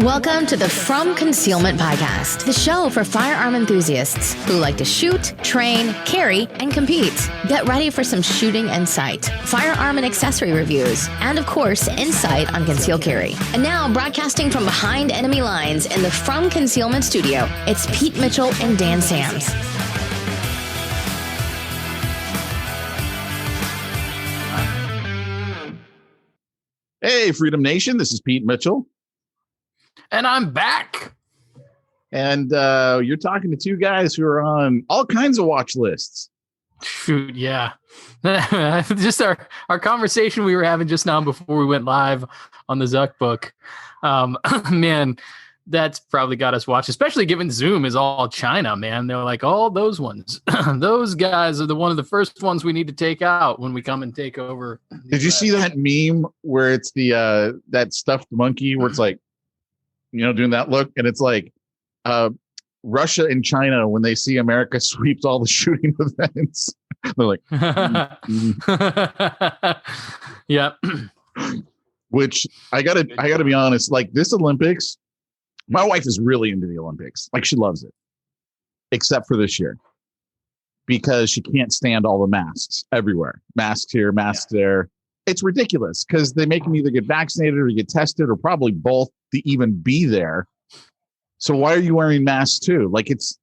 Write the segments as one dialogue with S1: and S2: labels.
S1: Welcome to the From Concealment Podcast, the show for firearm enthusiasts who like to shoot, train, carry, and compete. Get ready for some shooting and sight, firearm and accessory reviews, and of course, insight on conceal carry. And now, broadcasting from behind enemy lines in the From Concealment studio, it's Pete Mitchell and Dan Sams.
S2: Hey, Freedom Nation, this is Pete Mitchell.
S3: And I'm back.
S2: And you're talking to two guys who are on all kinds of watch lists.
S3: Shoot, yeah. Just our conversation we were having just now before we went live on the Zuck book. Man, that's probably got us watched, especially given Zoom is all China, man. They're like, oh, those ones. Those guys are one of the first ones we need to take out when we come and take over.
S2: Did you see that meme where it's the that stuffed monkey where it's like, doing that look, and it's like Russia and China when they see America sweeps all the shooting events. They're like,
S3: yeah.
S2: Which I gotta be honest, like this Olympics, my wife is really into the Olympics. Like she loves it, except for this year because she can't stand all the masks everywhere. Masks here, masks there. It's ridiculous because they make them either get vaccinated or get tested or probably both to even be there. So why are you wearing masks too? Like it's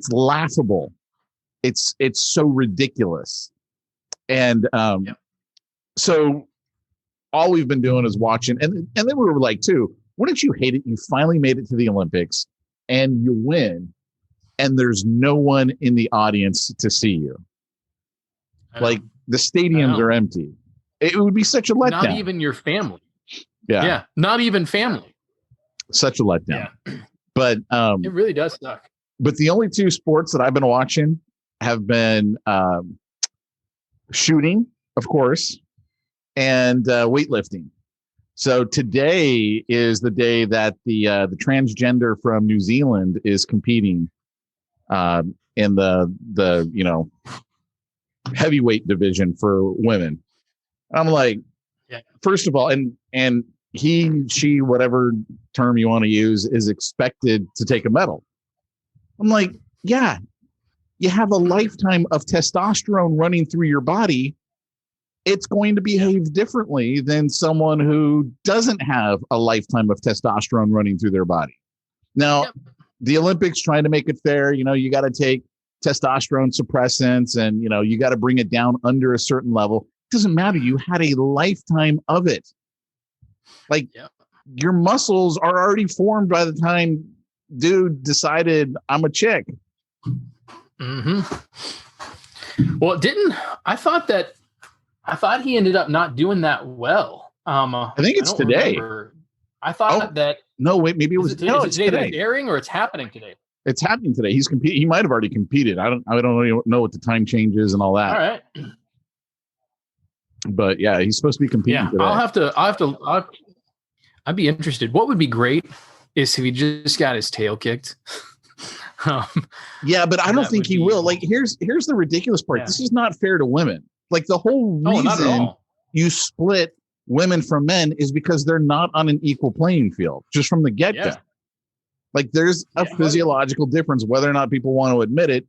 S2: laughable. It's so ridiculous. And so all we've been doing is watching. And then we were like, too, wouldn't you hate it? You finally made it to the Olympics and you win and there's no one in the audience to see you. Like the stadiums are empty. It would be such a letdown.
S3: Not even your family.
S2: Yeah.
S3: Not even family.
S2: Such a letdown. Yeah. But
S3: it really does suck.
S2: But the only two sports that I've been watching have been shooting, of course, and weightlifting. So today is the day that the transgender from New Zealand is competing in the heavyweight division for women. I'm like, first of all, and he, she, whatever term you want to use, is expected to take a medal. I'm like, yeah, you have a lifetime of testosterone running through your body. It's going to behave differently than someone who doesn't have a lifetime of testosterone running through their body. Now, the Olympics trying to make it fair, you got to take testosterone suppressants and, you got to bring it down under a certain level. Doesn't matter. You had a lifetime of it. Like your muscles are already formed by the time dude decided I'm a chick.
S3: Mm-hmm. Well, I thought he ended up not doing that well.
S2: I think it's today.
S3: Remember. I thought that.
S2: No, wait, maybe it was
S3: today. It's today. Airing or it's happening today.
S2: It's happening today. He's competing. He might have already competed. I don't know what the time change is and all that.
S3: All right.
S2: But yeah, he's supposed to be competing today.
S3: I'd be interested. What would be great is if he just got his tail kicked.
S2: Yeah, but I don't think he will. Like, here's the ridiculous part. Yeah. This is not fair to women. Like the whole reason you split women from men is because they're not on an equal playing field, just from the get-go. Yeah. Like there's a physiological difference, whether or not people want to admit it,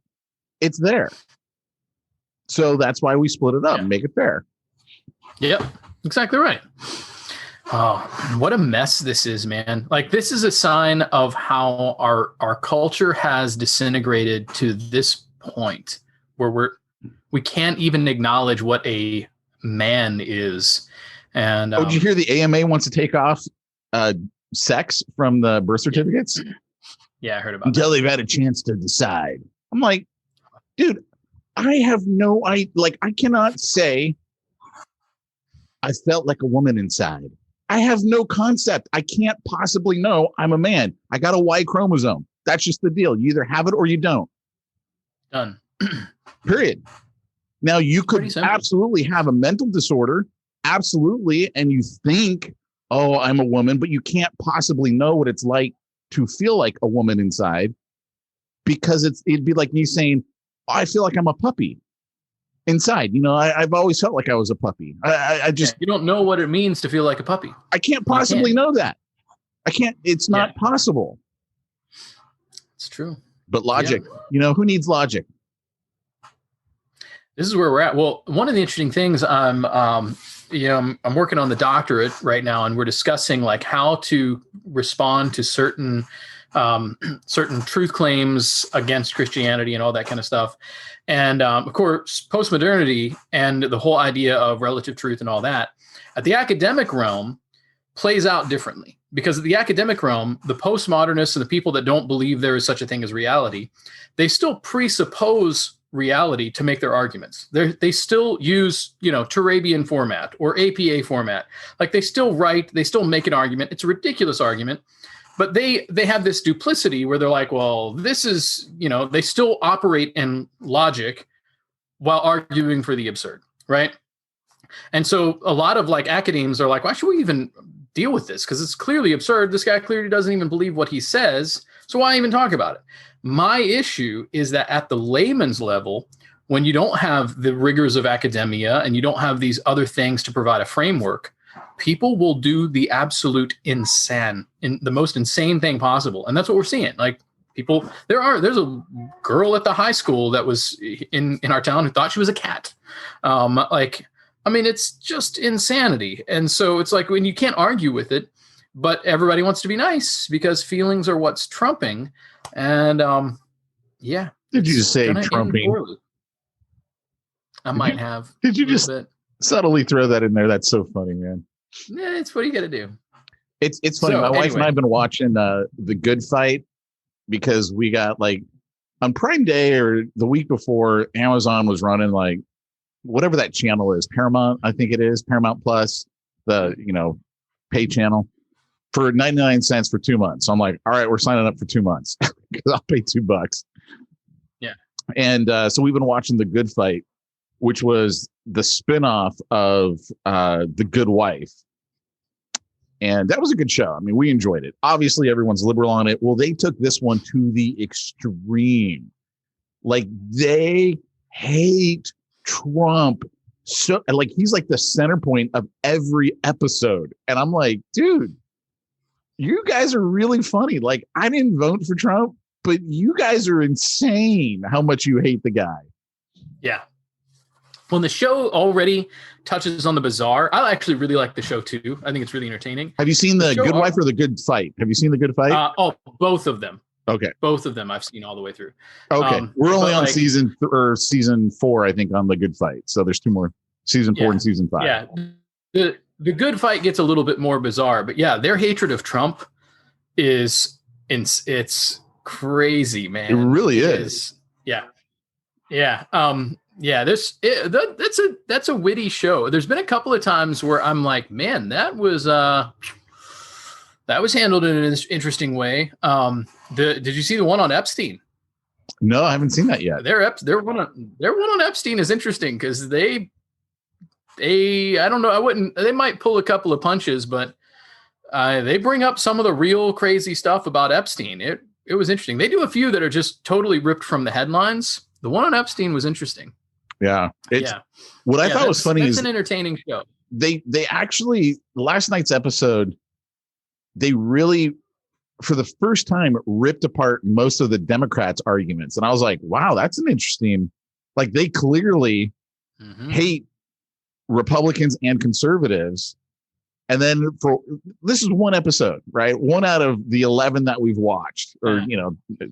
S2: it's there. So that's why we split it up and make it fair.
S3: Yep, exactly right. Oh, what a mess this is, man. Like this is a sign of how our culture has disintegrated to this point where we can't even acknowledge what a man is. And
S2: did you hear the AMA wants to take off sex from the birth certificates?
S3: Yeah, I heard about
S2: until they've had a chance to decide. I'm like, dude, I cannot say I felt like a woman inside. I have no concept. I can't possibly know I'm a man. I got a Y chromosome. That's just the deal. You either have it or you don't.
S3: Done.
S2: Period. Now, you could absolutely have a mental disorder. Absolutely. And you think, oh, I'm a woman, but you can't possibly know what it's like to feel like a woman inside because it'd be like me saying, oh, I feel like I'm a puppy inside. I've always felt like I was a puppy. I just,
S3: you don't know what it means to feel like a puppy.
S2: I can't possibly know that. I can't. It's not possible.
S3: It's true.
S2: But logic, who needs logic?
S3: This is where we're at. Well, one of the interesting things I'm working on the doctorate right now, and we're discussing like how to respond to certain truth claims against Christianity and all that kind of stuff. And of course, postmodernity and the whole idea of relative truth and all that at the academic realm plays out differently, because at the academic realm, the postmodernists and the people that don't believe there is such a thing as reality, they still presuppose reality to make their arguments. They still use, Turabian format or APA format. Like they still write, they still make an argument. It's a ridiculous argument, but they have this duplicity where they're like, well, this is, they still operate in logic while arguing for the absurd, right? And so a lot of like academics are like, why should we even deal with this? Because it's clearly absurd. This guy clearly doesn't even believe what he says. So why even talk about it? My issue is that at the layman's level, when you don't have the rigors of academia and you don't have these other things to provide a framework, people will do the absolute the most insane thing possible. And that's what we're seeing. Like there's a girl at the high school that was in our town who thought she was a cat. It's just insanity. And so it's like when you can't argue with it, but everybody wants to be nice because feelings are what's trumping. And
S2: did you say trumping?
S3: I might have.
S2: Did you just subtly throw that in there? That's so funny, man.
S3: Yeah, it's what you got to do.
S2: It's funny. My wife and I have been watching The Good Fight because we got like on Prime Day or the week before, Amazon was running like whatever that channel is, Paramount, I think it is, Paramount Plus, the pay channel, for 99 cents for 2 months. So I'm like, all right, we're signing up for 2 months because I'll pay $2.
S3: Yeah.
S2: And so we've been watching The Good Fight, which was the spinoff of The Good Wife. And that was a good show. I mean, we enjoyed it. Obviously, everyone's liberal on it. Well, they took this one to the extreme. Like, they hate Trump. So, like, he's like the center point of every episode. And I'm like, dude, you guys are really funny. Like, I didn't vote for Trump, but you guys are insane how much you hate the guy.
S3: Yeah. Well, the show already touches on the bizarre. I actually really like the show too. I think it's really entertaining.
S2: Have you seen The Good Wife or The Good Fight? Have you seen The Good Fight?
S3: Both of them.
S2: Okay.
S3: Both of them I've seen all the way through.
S2: Okay. We're only on season 4, I think, on The Good Fight. So there's 2 more, season 4 and season 5.
S3: Yeah. The Good Fight gets a little bit more bizarre, but yeah, their hatred of Trump it's crazy, man.
S2: It really is.
S3: Yeah. Yeah. That's a witty show. There's been a couple of times where I'm like, man, that was handled in an interesting way. Did you see the one on Epstein?
S2: No, I haven't seen that yet.
S3: Their one on Epstein is interesting because they I don't know, they might pull a couple of punches, but they bring up some of the real crazy stuff about Epstein. It was interesting. They do a few that are just totally ripped from the headlines. The one on Epstein was interesting.
S2: Yeah. What I thought was funny is
S3: an entertaining show.
S2: They actually, last night's episode, they really, for the first time, ripped apart most of the Democrats' arguments. And I was like, wow, that's an interesting, like, they clearly hate Republicans and conservatives. And then this is one episode, right? One out of the 11 that we've watched, or,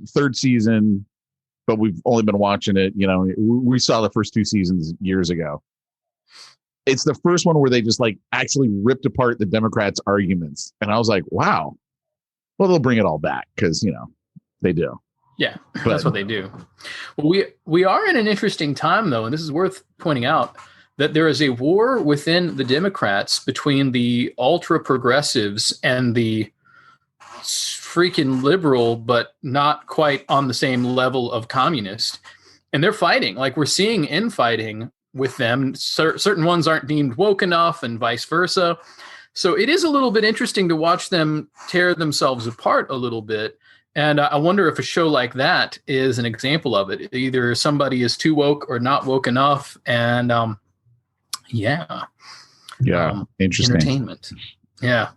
S2: third season, but we've only been watching it. We saw the first 2 seasons years ago. It's the first one where they just like actually ripped apart the Democrats' arguments. And I was like, wow, well, they'll bring it all back because, they do.
S3: Yeah, that's what they do. Well, we are in an interesting time, though, and this is worth pointing out, that there is a war within the Democrats between the ultra progressives and the freaking liberal, but not quite on the same level of communist. And they're fighting. Like, we're seeing infighting with them. Certain ones aren't deemed woke enough and vice versa. So it is a little bit interesting to watch them tear themselves apart a little bit. And I wonder if a show like that is an example of it. Either somebody is too woke or not woke enough. And interesting.
S2: Entertainment.
S3: Yeah.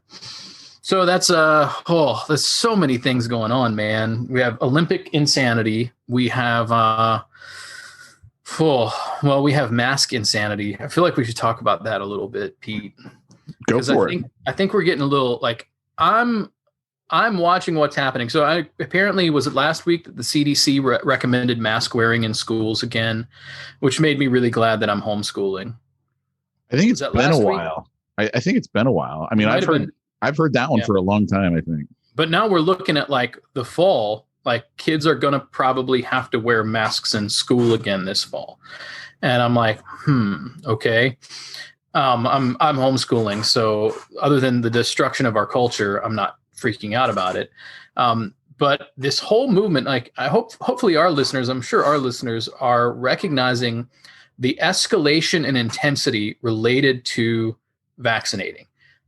S3: So that's there's so many things going on, man. We have Olympic insanity. We have we have mask insanity. I feel like we should talk about that a little bit, Pete.
S2: Go for it.
S3: I think we're getting a little like I'm watching what's happening. So apparently was it last week that the CDC recommended mask wearing in schools again, which made me really glad that I'm homeschooling.
S2: I think it's been a while. I think it's been a while. I mean, I've heard that one for a long time, I think. But
S3: now we're looking at like the fall, like kids are going to probably have to wear masks in school again this fall. And I'm like, okay. I'm homeschooling. So other than the destruction of our culture, I'm not freaking out about it. But this whole movement, like hopefully our listeners, I'm sure our listeners are recognizing the escalation and intensity related to vaccinating.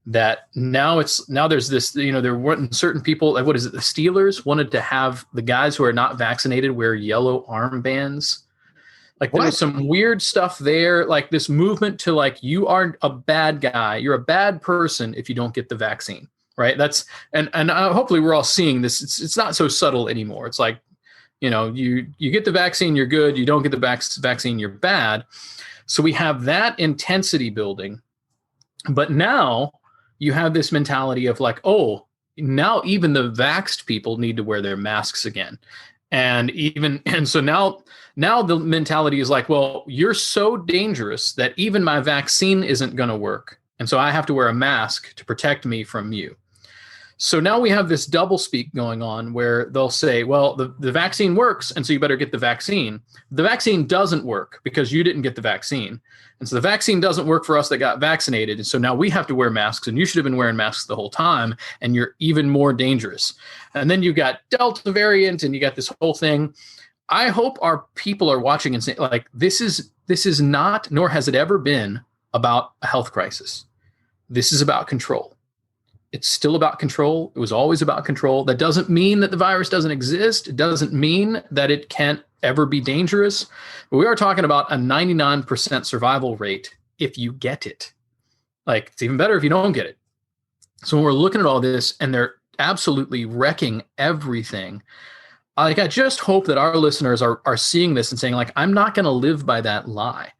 S3: That now there's this, there weren't certain people, like what is it? The Steelers wanted to have the guys who are not vaccinated wear yellow armbands. Like there was some weird stuff there, like this movement to like, you are a bad guy. You're a bad person if you don't get the vaccine, right? That's, and hopefully we're all seeing this. It's not so subtle anymore. It's like, you get the vaccine, you're good. You don't get the vaccine, you're bad. So we have that intensity building, but now you have this mentality of like, oh, now even the vaxxed people need to wear their masks again. And so now the mentality is like, well, you're so dangerous that even my vaccine isn't going to work. And so I have to wear a mask to protect me from you. So now we have this double speak going on where they'll say, well, the vaccine works, and so you better get the vaccine. The vaccine doesn't work because you didn't get the vaccine. And so the vaccine doesn't work for us that got vaccinated. And so now we have to wear masks, and you should have been wearing masks the whole time, and you're even more dangerous. And then you got Delta variant, and you got this whole thing. I hope our people are watching and saying, like, this is not, nor has it ever been, about a health crisis. This is about control. It's still about control. It was always about control. That doesn't mean that the virus doesn't exist. It doesn't mean that it can't ever be dangerous. But we are talking about a 99% survival rate if you get it. Like, it's even better if you don't get it. So when we're looking at all this and they're absolutely wrecking everything, like, I just hope that our listeners are seeing this and saying, like, I'm not going to live by that lie.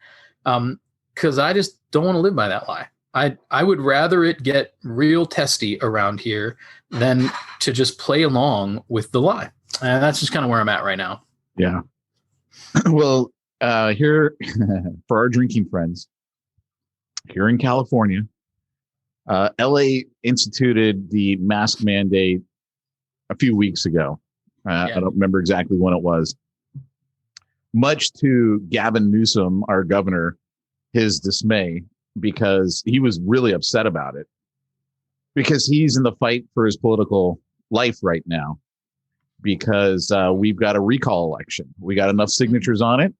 S3: Because I just don't want to live by that lie. I would rather it get real testy around here than to just play along with the lie. And that's just kind of where I'm at right now.
S2: Yeah. Well, here for our drinking friends here in California, LA instituted the mask mandate a few weeks ago. I don't remember exactly when it was. Much to Gavin Newsom, our governor, his dismay, because he was really upset about it, because he's in the fight for his political life right now, because we've got a recall election. We got enough signatures on it.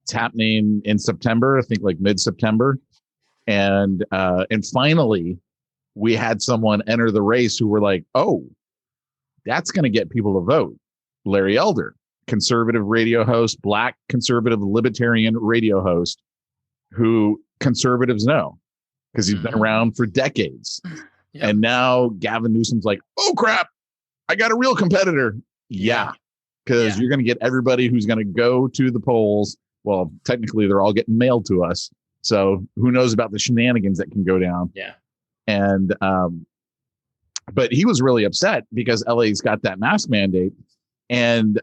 S2: It's happening in September, I think like mid-September. And finally, we had someone enter the race who were like, oh, that's going to get people to vote. Larry Elder, conservative radio host, black conservative libertarian radio host, who conservatives know because he's been around for decades. Yep. And now Gavin Newsom's like, oh crap, I got a real competitor. Yeah. Because you're going to get everybody who's going to go to the polls. Well, technically they're all getting mailed to us. So who knows about the shenanigans that can go down.
S3: Yeah.
S2: And, but he was really upset because LA's got that mask mandate. And,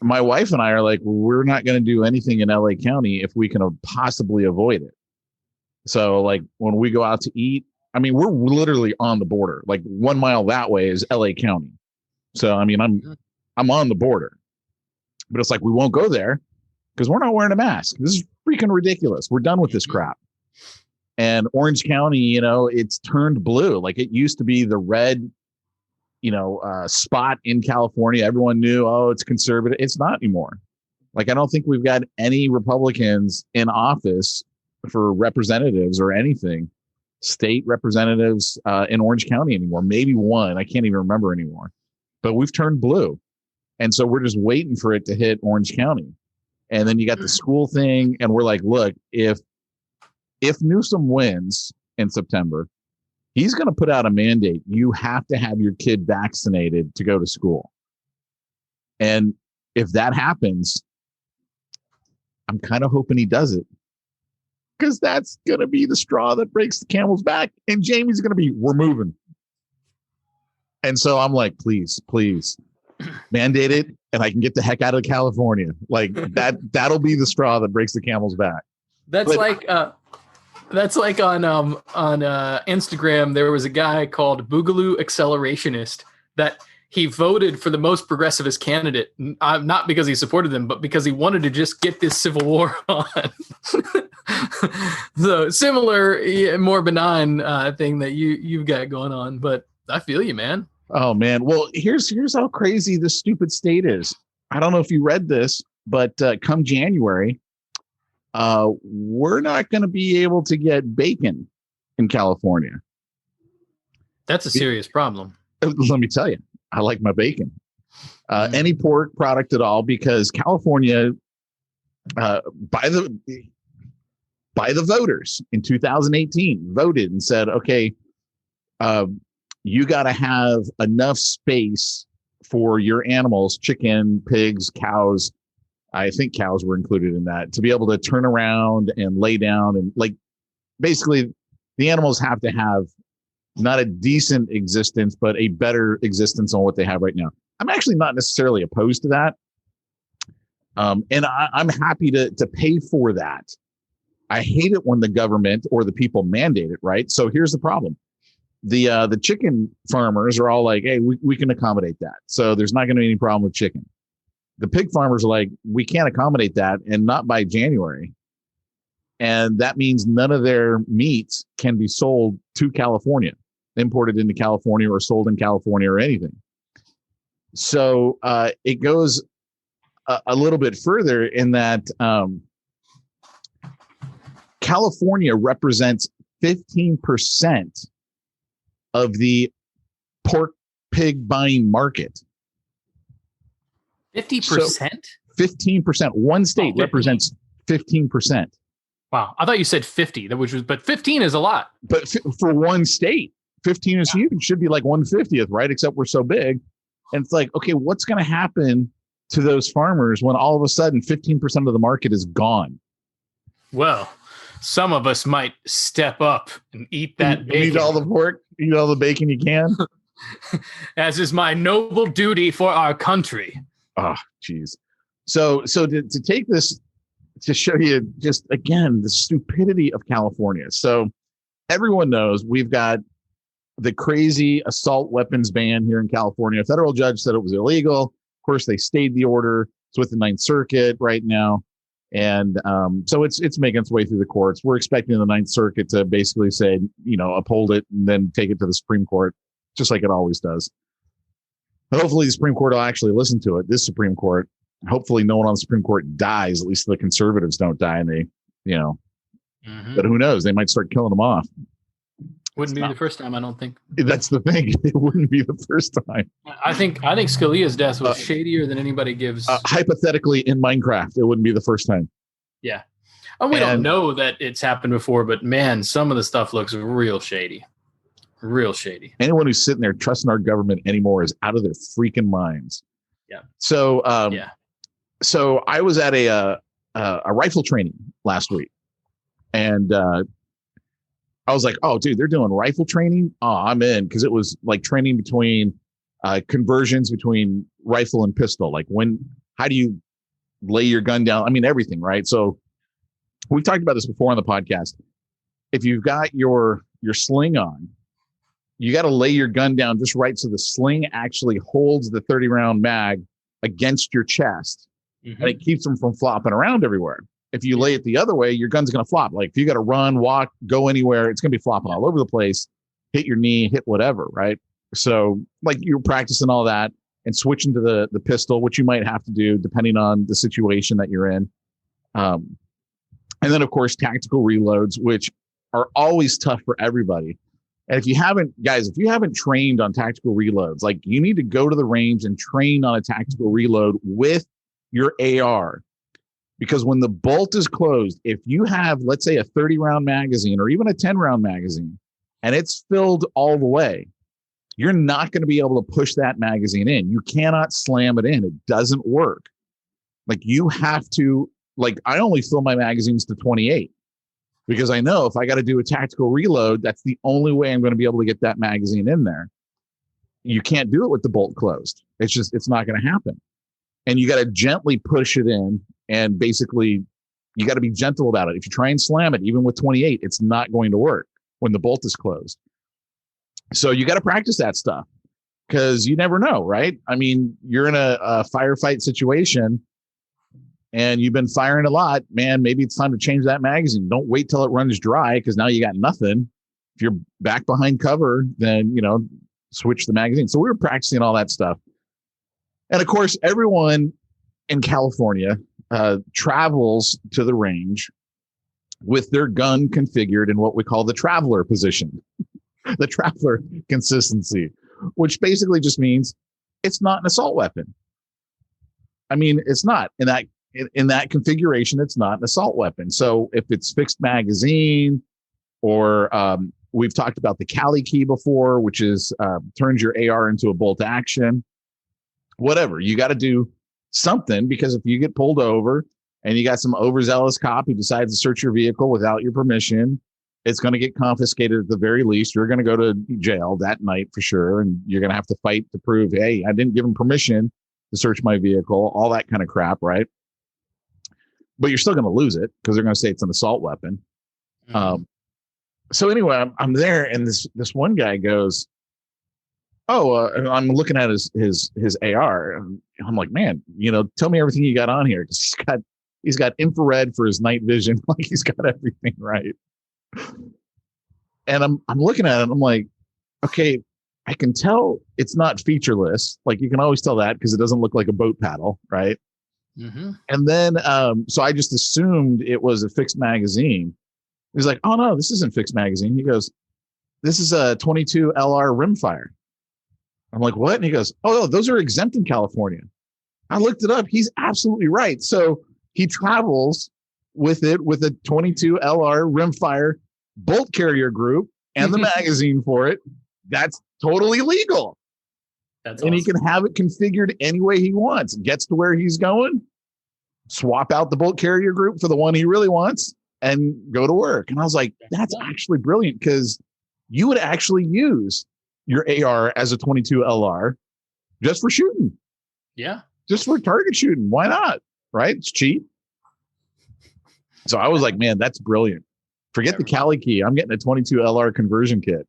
S2: my wife and I are like, well, we're not going to do anything in LA County if we can possibly avoid it. So like when we go out to eat, I mean, we're literally on the border. Like 1 mile that way is LA County. So, I mean, I'm on the border, but it's like, we won't go there because we're not wearing a mask. This is freaking ridiculous. We're done with this crap. And Orange County, it's turned blue. Like it used to be the red, spot in California. Everyone knew, oh, it's conservative. It's not anymore. Like, I don't think we've got any Republicans in office for representatives or anything, state representatives in Orange County anymore. Maybe one. I can't even remember anymore. But we've turned blue. And so we're just waiting for it to hit Orange County. And then you got the school thing. And we're like, look, if Newsom wins in September, He's going to put out a mandate. You have to have your kid vaccinated to go to school. And if that happens, I'm kind of hoping he does it, because that's going to be the straw that breaks the camel's back. And Jamie's going to be, we're moving. And so I'm like, please mandate it, and I can get the heck out of California. Like that'll be the straw that breaks the camel's back.
S3: That's like on Instagram, there was a guy called Boogaloo Accelerationist that he voted for the most progressivist candidate, not because he supported them, but because he wanted to just get this civil war on. So similar, more benign thing that you've got going on, but I feel you, man.
S2: Oh man. Well, here's how crazy this stupid state is. I don't know if you read this, but come January, we're not going to be able to get bacon in California.
S3: That's a serious problem.
S2: Let me tell you, I like my bacon. Any pork product at all, because California, by the voters in 2018, voted and said, okay, you got to have enough space for your animals, chicken, pigs, cows. I think cows were included in that, to be able to turn around and lay down. And like, basically the animals have to have not a decent existence, but a better existence on what they have right now. I'm actually not necessarily opposed to that. And I'm happy to pay for that. I hate it when the government or the people mandate it, right? So here's the problem. The chicken farmers are all like, hey, we can accommodate that. So there's not going to be any problem with chicken. The pig farmers are like, we can't accommodate that, and not by January. And that means none of their meats can be sold to California, imported into California or sold in California or anything. So it goes a little bit further in that California represents 15% of the pork pig buying market.
S3: 50%?
S2: 15%. One state represents 15%.
S3: Wow. I thought you said 50, but 15 is a lot.
S2: But for one state, 15 is huge. It should be like 150th, right? Except we're so big. And it's like, okay, what's going to happen to those farmers when all of a sudden 15% of the market is gone?
S3: Well, some of us might step up and eat that bacon.
S2: Eat all the pork, eat all the bacon you can.
S3: As is my noble duty for our country.
S2: Oh, geez. So to take this to show you just, again, the stupidity of California. So everyone knows we've got the crazy assault weapons ban here in California. A federal judge said it was illegal. Of course, they stayed the order. It's with the Ninth Circuit right now. And so it's making its way through the courts. We're expecting the Ninth Circuit to basically say, uphold it and then take it to the Supreme Court, just like it always does. But hopefully the Supreme Court will actually listen to it. This Supreme Court, hopefully no one on the Supreme Court dies. At least the conservatives don't die, and they, but who knows? They might start killing them off.
S3: Wouldn't be the first time, I don't think.
S2: That's the thing. It wouldn't be the first time.
S3: I think Scalia's death was shadier than anybody gives.
S2: Hypothetically, in Minecraft, it wouldn't be the first time.
S3: Yeah. And we don't know that it's happened before, but man, some of the stuff looks real shady. Real shady.
S2: Anyone who's sitting there trusting our government anymore is out of their freaking minds.
S3: Yeah.
S2: So, So I was at a rifle training last week, and I was like, oh, dude, they're doing rifle training. Oh, I'm in, because it was like training between conversions between rifle and pistol. Like how do you lay your gun down? I mean, everything, right? So we've talked about this before on the podcast. If you've got your sling on, you got to lay your gun down just right so the sling actually holds the 30-round mag against your chest, and it keeps them from flopping around everywhere. If you lay it the other way, your gun's going to flop. Like if you got to run, walk, go anywhere, it's going to be flopping all over the place, hit your knee, hit whatever, right? So like you're practicing all that and switching to the pistol, which you might have to do depending on the situation that you're in. And then, of course, tactical reloads, which are always tough for everybody. And if you haven't trained on tactical reloads, like you need to go to the range and train on a tactical reload with your AR. Because when the bolt is closed, if you have, let's say, a 30-round magazine or even a 10-round magazine, and it's filled all the way, you're not going to be able to push that magazine in. You cannot slam it in. It doesn't work. Like you have to, like I only fill my magazines to 28 because I know if I got to do a tactical reload, that's the only way I'm going to be able to get that magazine in there. You can't do it with the bolt closed. It's not going to happen. And you got to gently push it in, and basically you got to be gentle about it. If you try and slam it, even with 28, it's not going to work when the bolt is closed. So you got to practice that stuff because you never know, right? I mean, you're in a firefight situation and you've been firing a lot, man, maybe it's time to change that magazine. Don't wait till it runs dry because now you got nothing. If you're back behind cover, then, switch the magazine. So we were practicing all that stuff. And of course, everyone in California travels to the range with their gun configured in what we call the traveler position. The traveler consistency, which basically just means it's not an assault weapon. I mean, it's not in that configuration. It's not an assault weapon. So if it's fixed magazine, or we've talked about the Cali key before, which is turns your AR into a bolt action. Whatever, you got to do something, because if you get pulled over and you got some overzealous cop who decides to search your vehicle without your permission, it's going to get confiscated at the very least. You're going to go to jail that night for sure. And you're going to have to fight to prove, hey, I didn't give him permission to search my vehicle, all that kind of crap, right? But you're still going to lose it because they're going to say it's an assault weapon. Mm-hmm. So anyway, I'm there, and this one guy goes, I'm looking at his AR. And I'm like, man, tell me everything you got on here, because he's got infrared for his night vision. Like he's got everything right. And I'm looking at it, and I'm like, okay, I can tell it's not featureless. Like you can always tell that because it doesn't look like a boat paddle, right? Mm-hmm. And then, so I just assumed it was a fixed magazine. He's like, oh no, this isn't fixed magazine. He goes, this is a 22 LR rimfire. I'm like, what? And he goes, oh no, those are exempt in California. I looked it up. He's absolutely right. So he travels with it with a 22 LR rimfire bolt carrier group and the magazine for it. That's totally legal. That's awesome. He can have it configured any way he wants. Gets to where he's going, swap out the bolt carrier group for the one he really wants, and go to work. And I was like, that's actually brilliant, because you would actually use your AR as a 22 LR just for shooting.
S3: Yeah.
S2: Just for target shooting. Why not? Right? It's cheap. So I was like, man, that's brilliant. Forget the Cali key. I'm getting a 22 LR conversion kit.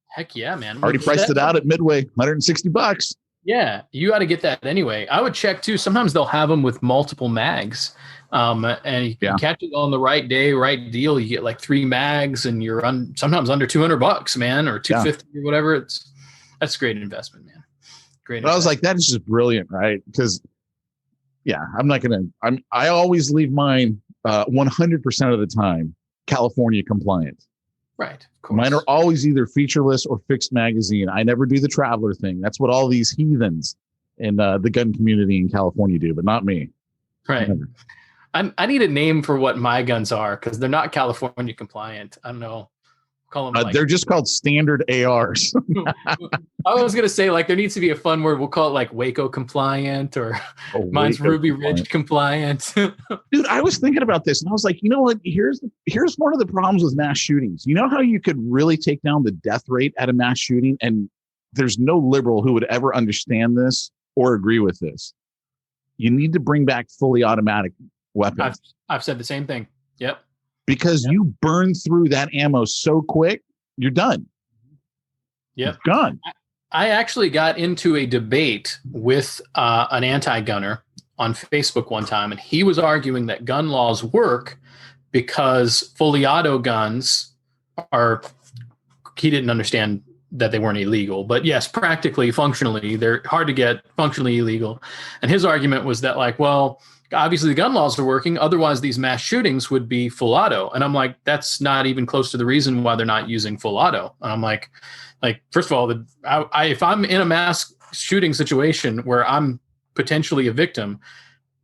S3: Heck yeah, man.
S2: Already priced it out at Midway, $160.
S3: Yeah, you got to get that anyway. I would check too. Sometimes they'll have them with multiple mags. And you can catch it on the right day, right deal. You get like 3 mags, and you're sometimes under $200, man, or $250 or whatever. That's a great investment, man. Great.
S2: I was like, that is just brilliant, right? Because I always leave mine 100% of the time California compliant.
S3: Right. Of course.
S2: Mine are always either featureless or fixed magazine. I never do the traveler thing. That's what all these heathens in the gun community in California do, but not me.
S3: Right. I need a name for what my guns are, because they're not California compliant. I don't know. Call them
S2: they're just called standard ARs.
S3: I was going to say, like, there needs to be a fun word. We'll call it like Waco compliant, or mine's
S2: Waco
S3: Ruby Ridge compliant.
S2: Dude, I was thinking about this, and I was like, you know what? Here's one of the problems with mass shootings. You know how you could really take down the death rate at a mass shooting? And there's no liberal who would ever understand this or agree with this. You need to bring back fully automatic weapons.
S3: I've said the same thing. Yep.
S2: Because you burn through that ammo so quick, you're done.
S3: Yep.
S2: It's gone.
S3: I actually got into a debate with an anti-gunner on Facebook one time, and he was arguing that gun laws work because fully auto guns he didn't understand that they weren't illegal. But yes, practically, functionally, they're hard to get, functionally illegal. And his argument was that, like, well, obviously the gun laws are working. Otherwise, these mass shootings would be full auto. And I'm like, that's not even close to the reason why they're not using full auto. And I'm like, first of all, if I'm in a mass shooting situation where I'm potentially a victim,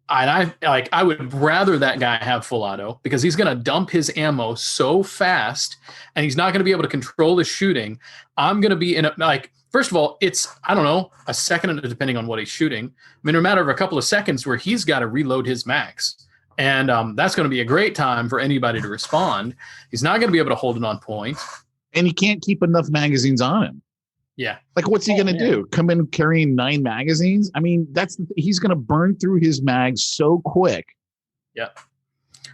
S3: I would rather that guy have full auto because he's going to dump his ammo so fast and he's not going to be able to control the shooting. I'm going to be in a, like, first of all, it's, I don't know, a second, depending on what he's shooting. I mean, no matter of a couple of seconds where he's got to reload his max. And that's going to be a great time for anybody to respond. He's not going to be able to hold it on point.
S2: And he can't keep enough magazines on him.
S3: Yeah.
S2: Like, what's he going to do? Come in carrying 9 magazines? I mean, he's going to burn through his mags so quick.
S3: Yeah.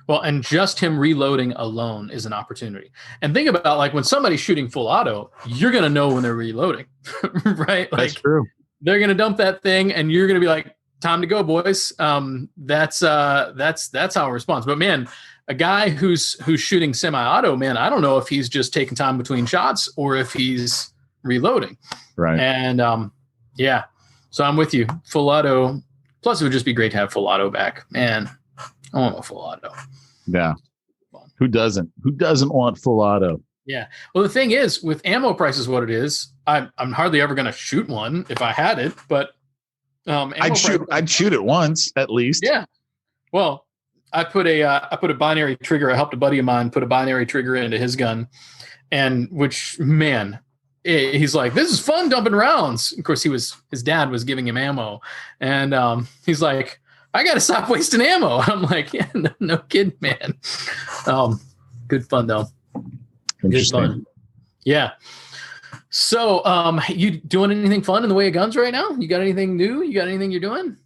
S3: Well, and just him reloading alone is an opportunity. And think about, like, when somebody's shooting full auto, you're going to know when they're reloading, right? Like,
S2: that's true.
S3: They're going to dump that thing and you're going to be like, time to go, boys. That's how it responds. But man, a guy who's shooting semi-auto, man, I don't know if he's just taking time between shots or if he's reloading.
S2: Right.
S3: And yeah, so I'm with you. Full auto. Plus, it would just be great to have full auto back. Man, I want a full auto.
S2: Yeah. Who doesn't? Who doesn't want full auto?
S3: Yeah. Well, the thing is, with ammo prices, what it is, I'm hardly ever going to shoot one if I had it, but
S2: I'd shoot it once at least.
S3: Yeah. Well, I put a binary trigger. I helped a buddy of mine put a binary trigger into his gun, and which, man, he's like, this is fun dumping rounds. Of course, his dad was giving him ammo, and he's like, I got to stop wasting ammo. I'm like, yeah, no kidding, man. Good fun though. Good fun. Yeah. So, you doing anything fun in the way of guns right now? You got anything new? You got anything you're doing?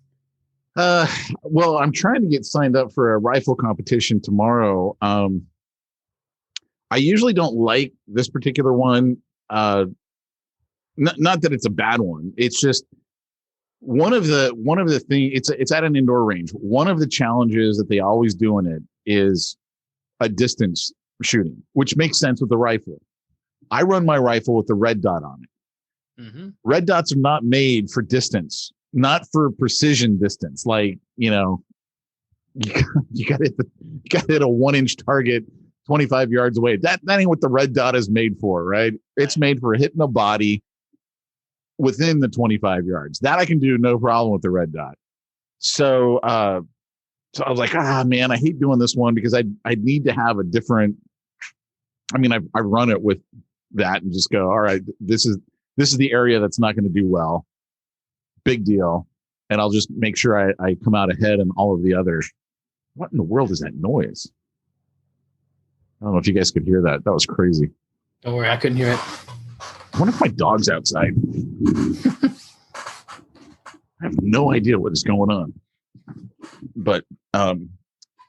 S2: Well, I'm trying to get signed up for a rifle competition tomorrow. I usually don't like this particular one. Not that it's a bad one. It's just one of the things. It's at an indoor range. One of the challenges that they always do in it is a distance shooting, which makes sense with the rifle. I run my rifle with the red dot on it. Mm-hmm. Red dots are not made for distance, not for precision distance. Like, you got to hit a 1-inch target 25 yards away. That ain't what the red dot is made for, right? It's made for hitting a body within the 25 yards. That I can do no problem with the red dot. So I was like, man, I hate doing this one because I need to have a different. I mean, I run it with that and just go, all right, this is the area that's not going to do well. Big deal. And I'll just make sure I come out ahead in all of the other. What in the world is that noise? I don't know if you guys could hear that. That was crazy.
S3: Don't worry, I couldn't hear it.
S2: I wonder if my dog's outside. I have no idea what is going on. But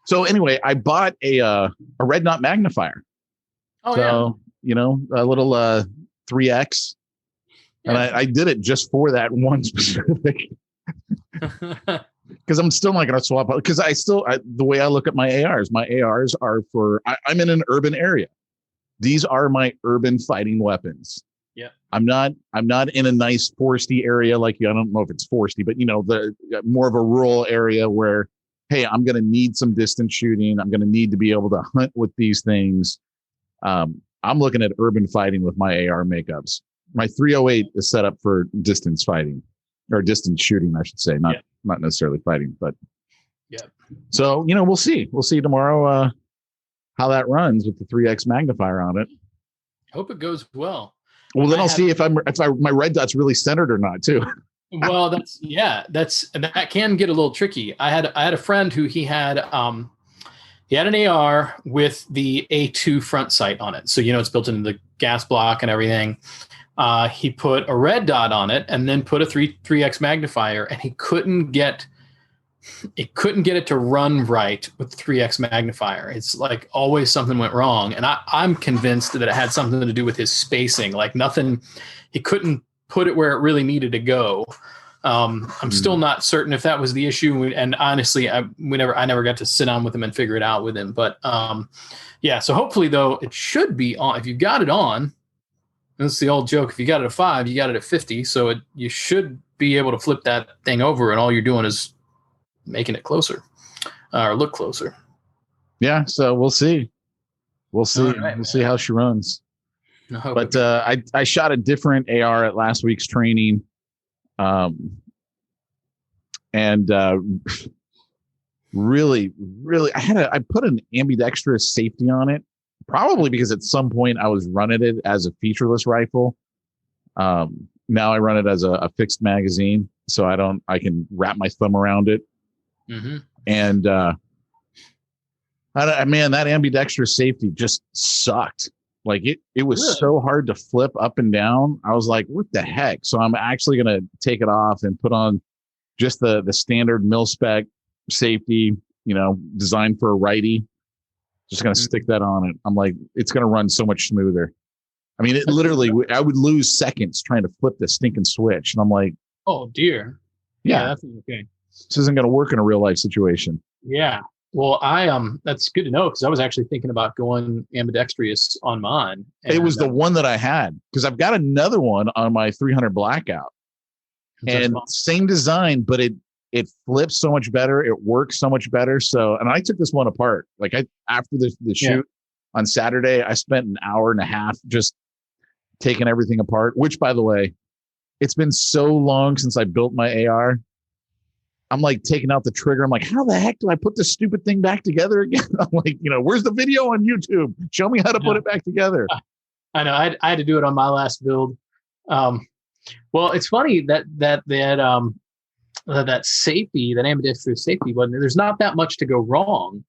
S2: so anyway, I bought a red dot magnifier.
S3: Oh,
S2: so,
S3: yeah.
S2: A little 3X. Yeah. And I did it just for that one specific. Because I'm still not going to swap out. Because the way I look at my ARs are for, I'm in an urban area. These are my urban fighting weapons.
S3: Yeah.
S2: I'm not in a nice foresty area like you. I don't know if it's foresty, but the more of a rural area where, hey, I'm going to need some distance shooting. I'm going to need to be able to hunt with these things. I'm looking at urban fighting with my AR makeups. My 308 is set up for distance fighting or distance shooting, I should say, not necessarily fighting, but
S3: yeah. So,
S2: we'll see. We'll see tomorrow how that runs with the 3X magnifier on it.
S3: Hope it goes well.
S2: Well, then I'll see if my red dot's really centered or not too.
S3: Well, that can get a little tricky. I had a friend who he had an AR with the A2 front sight on it. So, it's built into the gas block and everything. He put a red dot on it and then put a 3X magnifier, and he couldn't get it to run right with the 3X magnifier. It's like always something went wrong. And I'm convinced that it had something to do with his spacing, like nothing, he couldn't put it where it really needed to go. I'm still not certain if that was the issue. And honestly, I never got to sit down with him and figure it out with him. But yeah, so hopefully though, it should be on. If you got it on, that's the old joke. If you got it at 5, you got it at 50. So you should be able to flip that thing over, and all you're doing is making it closer or look closer. Yeah.
S2: So we'll see. We'll see. Right, we'll see how she runs. But I shot a different AR at last week's training. And really, really, I put an ambidextrous safety on it, probably because at some point I was running it as a featureless rifle. Now I run it as a fixed magazine, so I can wrap my thumb around it.
S3: Mm-hmm.
S2: And man, that ambidextrous safety just sucked. Like it was
S3: Really?
S2: so hard to flip up and down. I was like, what the heck? So I'm actually going to take it off and put on just the standard mil spec safety, designed for a righty. Just going to stick that on it. I'm like, it's going to run so much smoother. I mean, it literally, I would lose seconds trying to flip the stinking switch. And I'm like,
S3: oh dear.
S2: yeah,
S3: That's okay.
S2: this isn't going to work in a real life situation.
S3: Yeah. Well, that's good to know, because I was actually thinking about going ambidextrous on mine.
S2: It was the one that I had, because I've got another one on my 300 Blackout, and same design, but it flips so much better. It works so much better. So, and I took this one apart. Like after the shoot on Saturday, I spent an hour and a half just taking everything apart, which, by the way, it's been so long since I built my AR. I'm like taking out the trigger. I'm like, how the heck do I put this stupid thing back together again? I'm like, where's the video on YouTube? Show me how to put it back together.
S3: I know. I had to do it on my last build. Well, it's funny that safety, that ambidextrous safety button, there's not that much to go wrong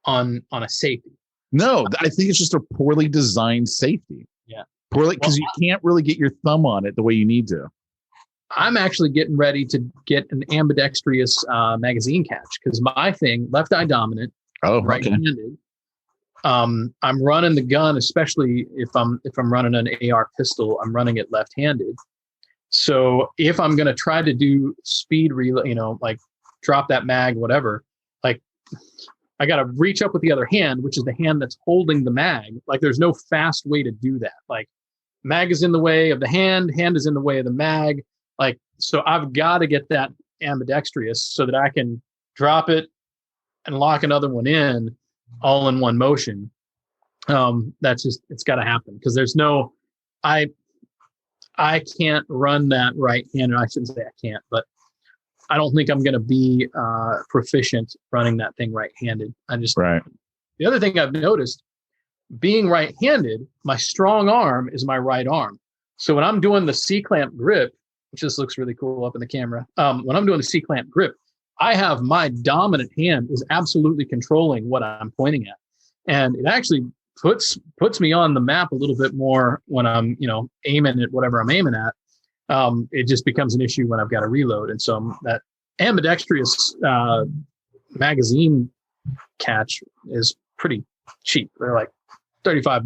S3: on a safety.
S2: No, I think it's just a poorly designed safety.
S3: Yeah.
S2: Poorly, because you can't really get your thumb on it the way you need to.
S3: I'm actually getting ready to get an ambidextrous magazine catch, because my thing, left eye dominant, right-handed. I'm running the gun, especially if I'm running an AR pistol, I'm running it left-handed. So if I'm going to try to do speed reload, like drop that mag, whatever, like I got to reach up with the other hand, which is the hand that's holding the mag. Like there's no fast way to do that. Like mag is in the way of the hand is in the way of the mag. Like, so I've got to get that ambidextrous so that I can drop it and lock another one in all in one motion. It's got to happen, because there's no, I can't run that right-handed. I shouldn't say I can't, but I don't think I'm going to be proficient running that thing right-handed.
S2: Right.
S3: The other thing I've noticed, being right-handed, my strong arm is my right arm. So when I'm doing the C-clamp grip, which just looks really cool up in the camera, when I'm doing the C-clamp grip, I have my dominant hand is absolutely controlling what I'm pointing at. And it actually puts me on the map a little bit more when I'm, aiming at whatever I'm aiming at. It just becomes an issue when I've got to reload. And so that ambidextrous magazine catch is pretty cheap. They're like $35.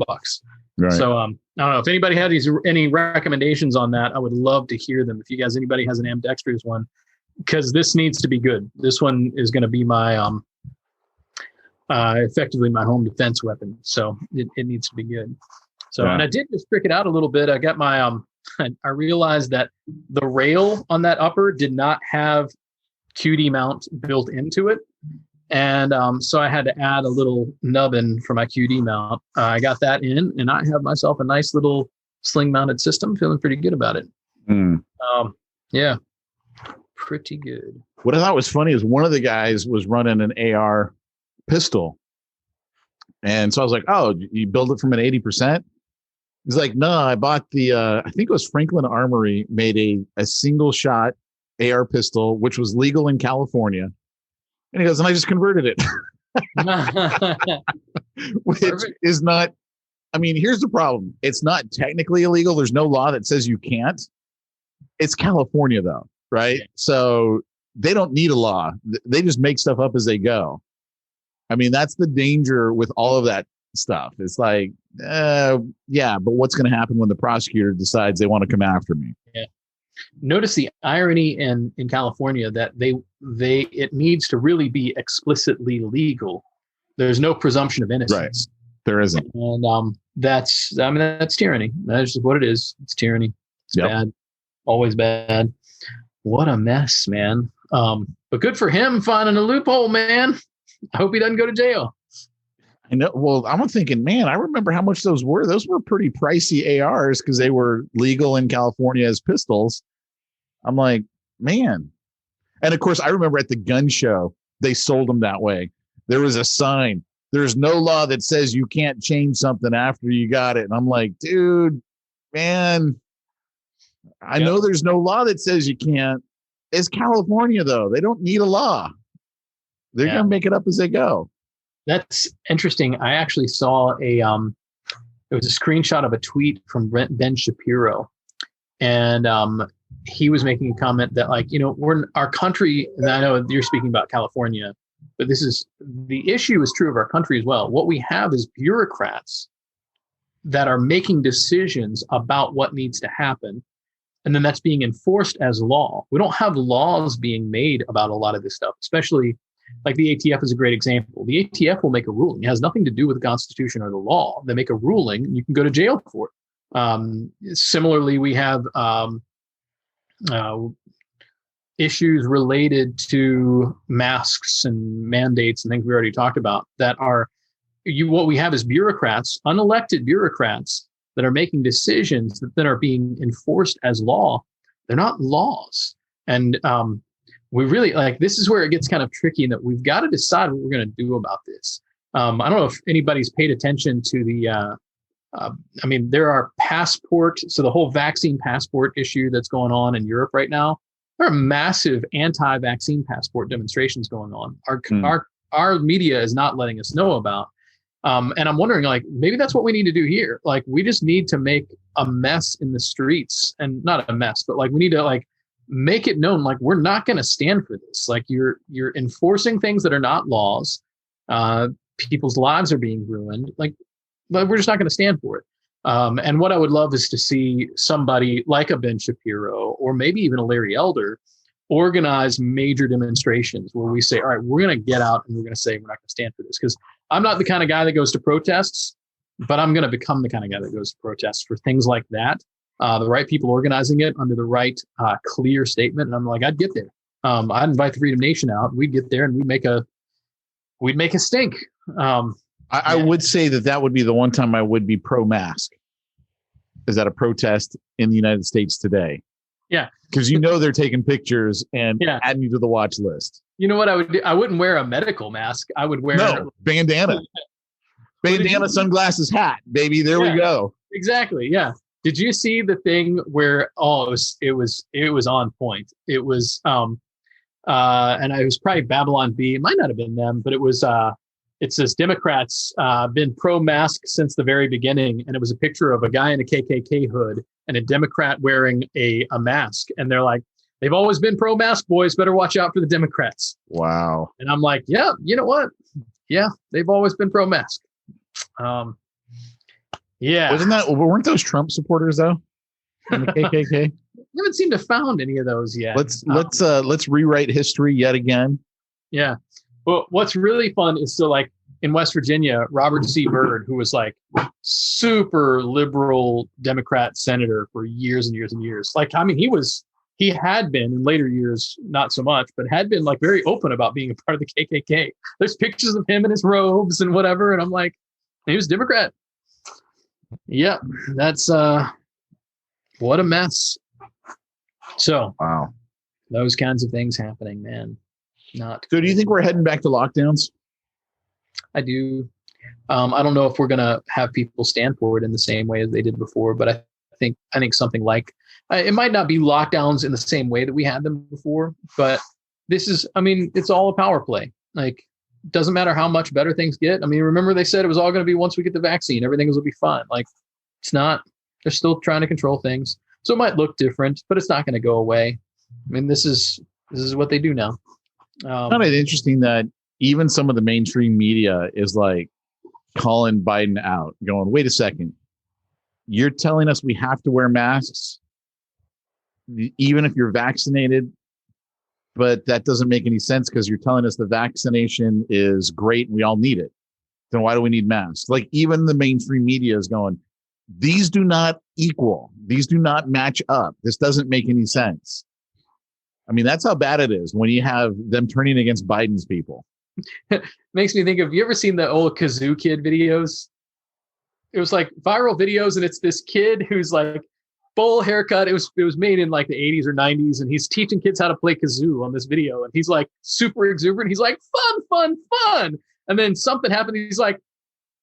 S2: Right.
S3: So I don't know if anybody had any recommendations on that. I would love to hear them. If anybody has an ambidextrous one, because this needs to be good. This one is going to be my effectively my home defense weapon. So it needs to be good. So And I did just trick it out a little bit. I got my I realized that the rail on that upper did not have QD mount built into it. And so I had to add a little nubbin for my QD mount. I got that in, and I have myself a nice little sling mounted system. Feeling pretty good about it. Yeah, pretty good.
S2: What I thought was funny is one of the guys was running an AR pistol. And so I was like, oh, you build it from an 80%? He's like, no, I bought the, I think it was Franklin Armory made a single shot AR pistol, which was legal in California. And he goes, and I just converted it. Which Perfect. Is not, I mean, here's the problem. It's not technically illegal. There's no law that says you can't. It's California though, right? Yeah. So they don't need a law. They just make stuff up as they go. I mean, that's the danger with all of that stuff. It's like, yeah, but what's going to happen when the prosecutor decides they want to come after me?
S3: Yeah. Notice the irony in California that it needs to really be explicitly legal. There's no presumption of innocence.
S2: Right. There isn't.
S3: And that's tyranny. That's just what it is. It's tyranny. It's bad. Always bad. What a mess, man. But good for him finding a loophole, man. I hope he doesn't go to jail.
S2: I know. Well, I'm thinking, man, I remember how much those were. Those were pretty pricey ARs because they were legal in California as pistols. I'm like, man. And of course, I remember at the gun show, they sold them that way. There was a sign. There's no law that says you can't change something after you got it. And I'm like, dude, man, I know there's no law that says you can't. It's California, though. They don't need a law. They're going to make it up as they go.
S3: That's interesting. I actually saw it was a screenshot of a tweet from Ben Shapiro. And he was making a comment that, like, our country, and I know you're speaking about California, but the issue is true of our country as well. What we have is bureaucrats that are making decisions about what needs to happen. And then that's being enforced as law. We don't have laws being made about a lot of this stuff, especially like the ATF is a great example. The ATF will make a ruling. It has nothing to do with the Constitution or the law. They make a ruling, and you can go to jail for it. Similarly, we have issues related to masks and mandates and things we already talked about that are what we have is bureaucrats, unelected bureaucrats that are making decisions that then are being enforced as law. They're not laws. And we really this is where it gets kind of tricky, in that we've got to decide what we're going to do about this. I don't know if anybody's paid attention to the there are so the whole vaccine passport issue that's going on in Europe right now. There are massive anti-vaccine passport demonstrations going on. Our media is not letting us know about. And I'm wondering, maybe that's what we need to do here. We just need to make a mess in the streets, and not a mess, but we need to make it known, we're not going to stand for this. You're enforcing things that are not laws. People's lives are being ruined. But we're just not going to stand for it. And what I would love is to see somebody like a Ben Shapiro, or maybe even a Larry Elder, organize major demonstrations where we say, all right, we're going to get out and we're going to say we're not going to stand for this. Because I'm not the kind of guy that goes to protests, but I'm going to become the kind of guy that goes to protests for things like that. The right people organizing it under the right clear statement. And I'm like, I'd get there. I'd invite the Freedom Nation out. We'd get there and we'd make a stink.
S2: I would say that would be the one time I would be pro-mask, is at a protest in the United States today.
S3: Yeah.
S2: Because they're taking pictures and adding you to the watch list. You know
S3: what I would do? I wouldn't wear a medical mask. I would wear
S2: bandana. Bandana, sunglasses, hat, baby. There we go.
S3: Exactly. Yeah. Did you see the thing where it was on point? It was and it was probably Babylon Bee. It might not have been them, but it was it says Democrats been pro-mask since the very beginning, and it was a picture of a guy in a KKK hood and a Democrat wearing a mask, and they're like, they've always been pro-mask, boys. Better watch out for the Democrats.
S2: Wow.
S3: And I'm like, yeah, you know what? Yeah, they've always been pro-mask. Yeah.
S2: Weren't those Trump supporters though? In the KKK?
S3: I haven't seemed to found any of those yet.
S2: Let's rewrite history yet again.
S3: Yeah. Well, what's really fun is in West Virginia, Robert C. Byrd, who was super liberal Democrat senator for years and years and years. He had been in later years, not so much, but had been very open about being a part of the KKK. There's pictures of him in his robes and whatever. And I'm like, he was Democrat. Yeah, that's what a mess. So,
S2: wow,
S3: those kinds of things happening, man. Not
S2: so. Do you think we're heading back to lockdowns?
S3: I do. I don't know if we're going to have people stand for it in the same way as they did before, but I think something like it might not be lockdowns in the same way that we had them before, but this is, it's all a power play. Doesn't matter how much better things get. Remember they said it was all going to be once we get the vaccine, everything will be fine. It's not. They're still trying to control things, so it might look different, but it's not going to go away. This is what they do now.
S2: Kind of interesting that even some of the mainstream media is calling Biden out, going, wait a second, you're telling us we have to wear masks even if you're vaccinated, but that doesn't make any sense because you're telling us the vaccination is great and we all need it. Then why do we need masks? Even the mainstream media is going, these do not equal. These do not match up. This doesn't make any sense. That's how bad it is when you have them turning against Biden's people.
S3: Makes me think of, you ever seen the old Kazoo Kid videos? It was viral videos, and it's this kid who's full haircut. It was made in like the 80s or 90s, and he's teaching kids how to play kazoo on this video. And he's like super exuberant. He's like, fun, fun, fun. And then something happened. He's like,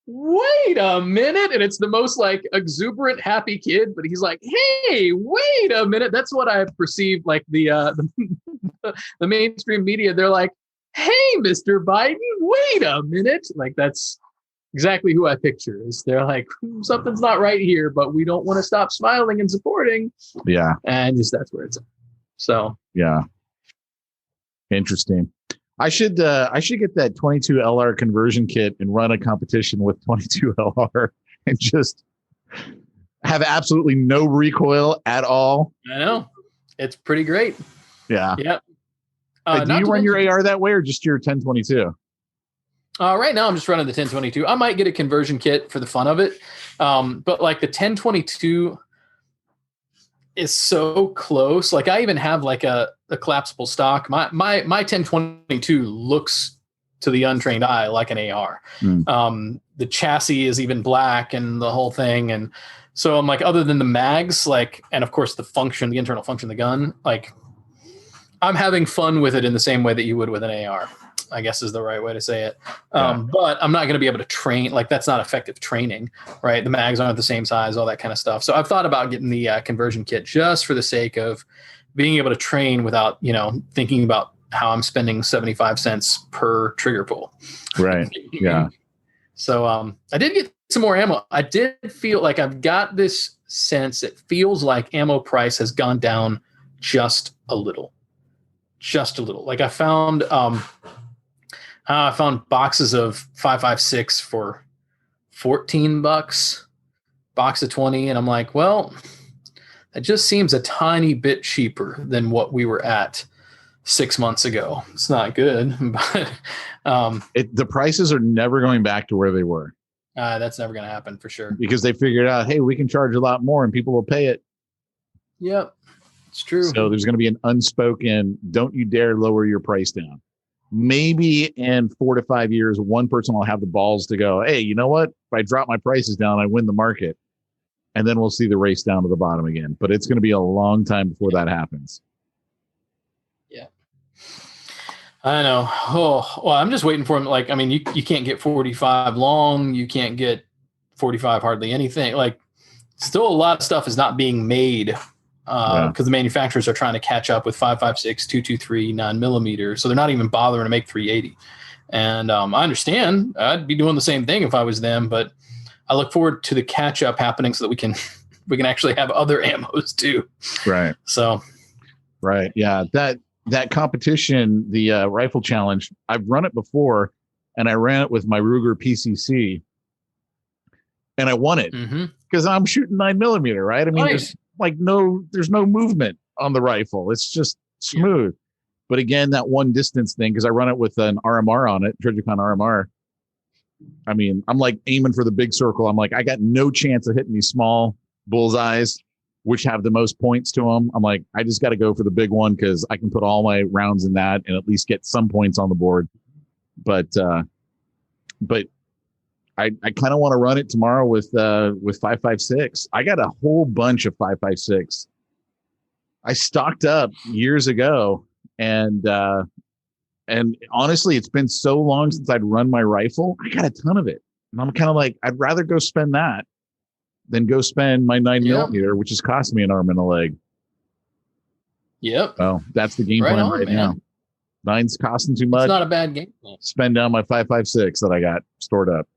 S3: wait a minute. And it's the most like exuberant, happy kid. But he's like, hey, wait a minute. That's what I perceived like the mainstream media. They're like, hey, Mr. Biden, wait a minute. Like, that's exactly who I picture. Is they're like, something's not right here, but we don't want to stop smiling and supporting.
S2: Yeah.
S3: And just that's where it's at. So
S2: yeah. Interesting. I should get that 22 LR conversion kit and run a competition with 22 LR and just have absolutely no recoil at all.
S3: I know. It's pretty great.
S2: Yeah.
S3: Yep.
S2: Do you run your AR that way or just your 1022?
S3: Right now I'm just running the 1022. I might get a conversion kit for the fun of it. But like the 1022 is so close. Like I even have like a collapsible stock. My 1022 looks to the untrained eye like an AR. The chassis is even black and the whole thing. And so I'm like, other than the mags, like, and of course the internal function of the gun, like I'm having fun with it in the same way that you would with an AR, I guess is the right way to say it. But I'm not going to be able to train. Like that's not effective training, right? The mags aren't the same size, all that kind of stuff. So I've thought about getting the conversion kit just for the sake of being able to train without, thinking about how I'm spending 75 cents per trigger pull.
S2: Right. Yeah.
S3: So I did get some more ammo. I did feel like I've got this sense. It feels like ammo price has gone down just a little. Like I found boxes of 5.56 for $14, box of 20. And I'm like, well, that just seems a tiny bit cheaper than what we were at 6 months ago. It's not good, but
S2: the prices are never going back to where they were.
S3: That's never going to happen for sure.
S2: Because they figured out, hey, we can charge a lot more and people will pay it.
S3: Yep. It's true.
S2: So there's going to be an unspoken, don't you dare lower your price down. Maybe in 4 to 5 years, one person will have the balls to go, hey, you know what? If I drop my prices down, I win the market. And then we'll see the race down to the bottom again. But it's going to be a long time before that happens.
S3: Yeah. I know. Oh, well, I'm just waiting for him. Like, I mean, you can't get 45 long. You can't get 45 hardly anything. Like, still a lot of stuff is not being made because the manufacturers are trying to catch up with 5.56, 223, 9mm. So they're not even bothering to make 380. And I understand. I'd be doing the same thing if I was them, but I look forward to the catch up happening so that we can actually have other ammos too.
S2: Right.
S3: So.
S2: Right. Yeah. That competition, the rifle challenge, I've run it before, and I ran it with my Ruger PCC, and I won it because I'm shooting 9mm. Right. I mean,
S3: nice.
S2: There's no movement on the rifle. It's just smooth. Yeah. But again, that one distance thing, because I run it with an RMR on it, Trijicon RMR. I mean, I'm like aiming for the big circle. I'm like, I got no chance of hitting these small bullseyes, which have the most points to them. I'm like, I just got to go for the big one because I can put all my rounds in that and at least get some points on the board. But I kind of want to run it tomorrow with 5.56. I got a whole bunch of 5.56. I stocked up years ago, and honestly, it's been so long since I'd run my rifle. I got a ton of it, and I'm kind of like, I'd rather go spend that than go spend my 9mm, which is costing me an arm and a leg.
S3: Yep.
S2: Well, that's the game plan right now. 9's costing too much.
S3: It's not a bad game plan.
S2: Spend down my 5.56 that I got stored up.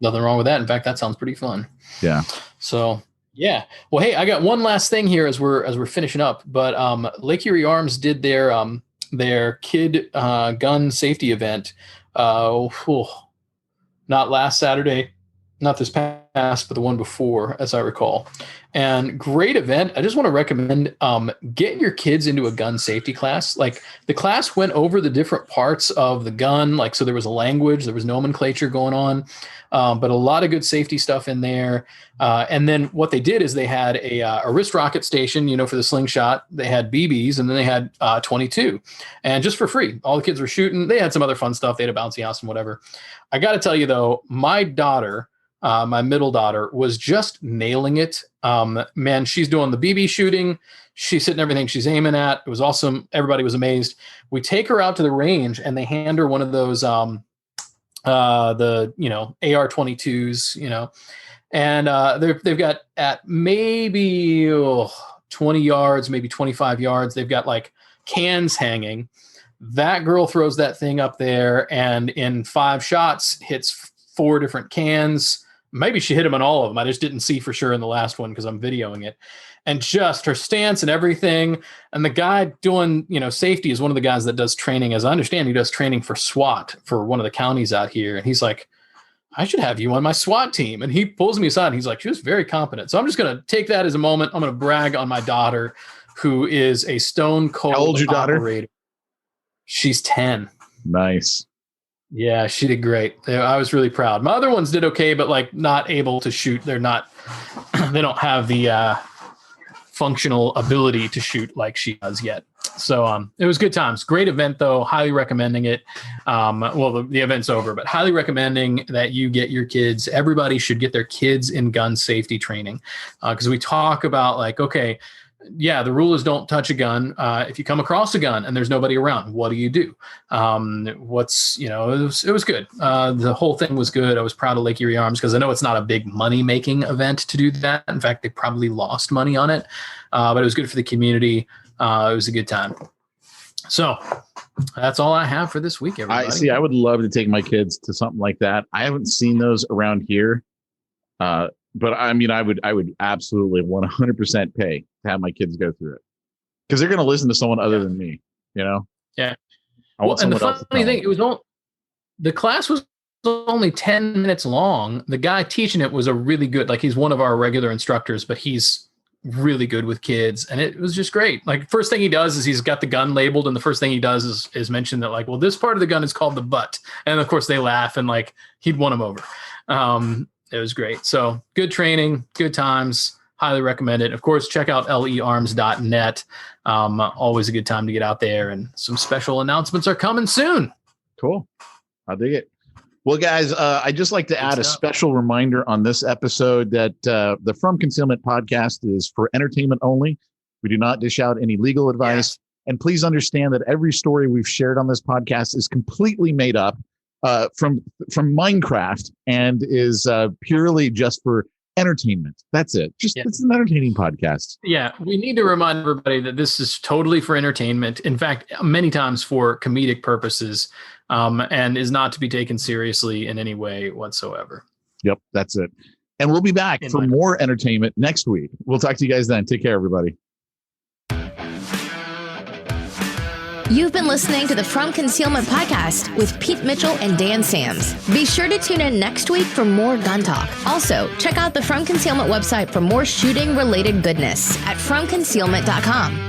S3: Nothing wrong with that. In fact, that sounds pretty fun.
S2: Yeah.
S3: So yeah. Well, hey, I got one last thing here as we're finishing up. But Lake Erie Arms did their kid gun safety event. Not last Saturday, not this past, but the one before, as I recall. And great event. I just want to recommend get your kids into a gun safety class. Like the class went over the different parts of the gun. Like, so there was a language, there was nomenclature going on, but a lot of good safety stuff in there. And then what they did is they had a wrist rocket station, for the slingshot. They had BBs, and then they had 22, and just for free, all the kids were shooting. They had some other fun stuff. They had a bouncy house and whatever. I got to tell you though, my daughter my middle daughter, was just nailing it. Man, she's doing the BB shooting. She's hitting everything she's aiming at. It was awesome. Everybody was amazed. We take her out to the range and they hand her one of those, the, AR-22s, and they've got at maybe 20 yards, maybe 25 yards. They've got like cans hanging. That girl throws that thing up there and in 5 shots hits 4 different cans. Maybe she hit them on all of them. I just didn't see for sure in the last one because I'm videoing it. And just her stance and everything. And the guy doing, safety is one of the guys that does training. As I understand, he does training for SWAT for one of the counties out here. And he's like, I should have you on my SWAT team. And he pulls me aside and he's like, she was very competent. So I'm just going to take that as a moment. I'm going to brag on my daughter, who is a stone cold
S2: How old's your daughter?
S3: Operator. She's 10.
S2: Nice.
S3: Yeah, she did great. I was really proud. My other ones did okay, but like not able to shoot. They don't have the functional ability to shoot like she does yet. So it was good times. Great event though. Highly recommending it. The event's over, but highly recommending that you get your kids. Everybody should get their kids in gun safety training because we talk about like, okay, yeah, the rule is don't touch a gun. If you come across a gun and there's nobody around, what do you do? It was good. The whole thing was good. I was proud of Lake Erie Arms because I know it's not a big money-making event to do that. In fact, they probably lost money on it, but it was good for the community. It was a good time. So that's all I have for this week, everybody.
S2: I would love to take my kids to something like that. I haven't seen those around here. But I mean, I would absolutely 100% pay to have my kids go through it because they're going to listen to someone other than me,
S3: Yeah.
S2: And the
S3: funny thing, the class was only 10 minutes long. The guy teaching it was a really good, like he's one of our regular instructors, but he's really good with kids. And it was just great. Like first thing he does is he's got the gun labeled. And the first thing he does is mention that like, well, this part of the gun is called the butt. And of course they laugh and like he'd won them over. It was great. So good training, good times, highly recommend it. Of course, check out learms.net. Always a good time to get out there and some special announcements are coming soon.
S2: Cool. I dig it. Well, guys, I'd just like to add a special reminder on this episode that the From Concealment podcast is for entertainment only. We do not dish out any legal advice. Yeah. And please understand that every story we've shared on this podcast is completely made up from Minecraft and is purely just for entertainment. That's it. It's an entertaining podcast.
S3: Yeah, we need to remind everybody that this is totally for entertainment. In fact, many times for comedic purposes, and is not to be taken seriously in any way whatsoever.
S2: Yep, that's it. And we'll be back for more entertainment next week. We'll talk to you guys then. Take care, everybody.
S1: You've been listening to the From Concealment podcast with Pete Mitchell and Dan Sams. Be sure to tune in next week for more gun talk. Also, check out the From Concealment website for more shooting-related goodness at FromConcealment.com.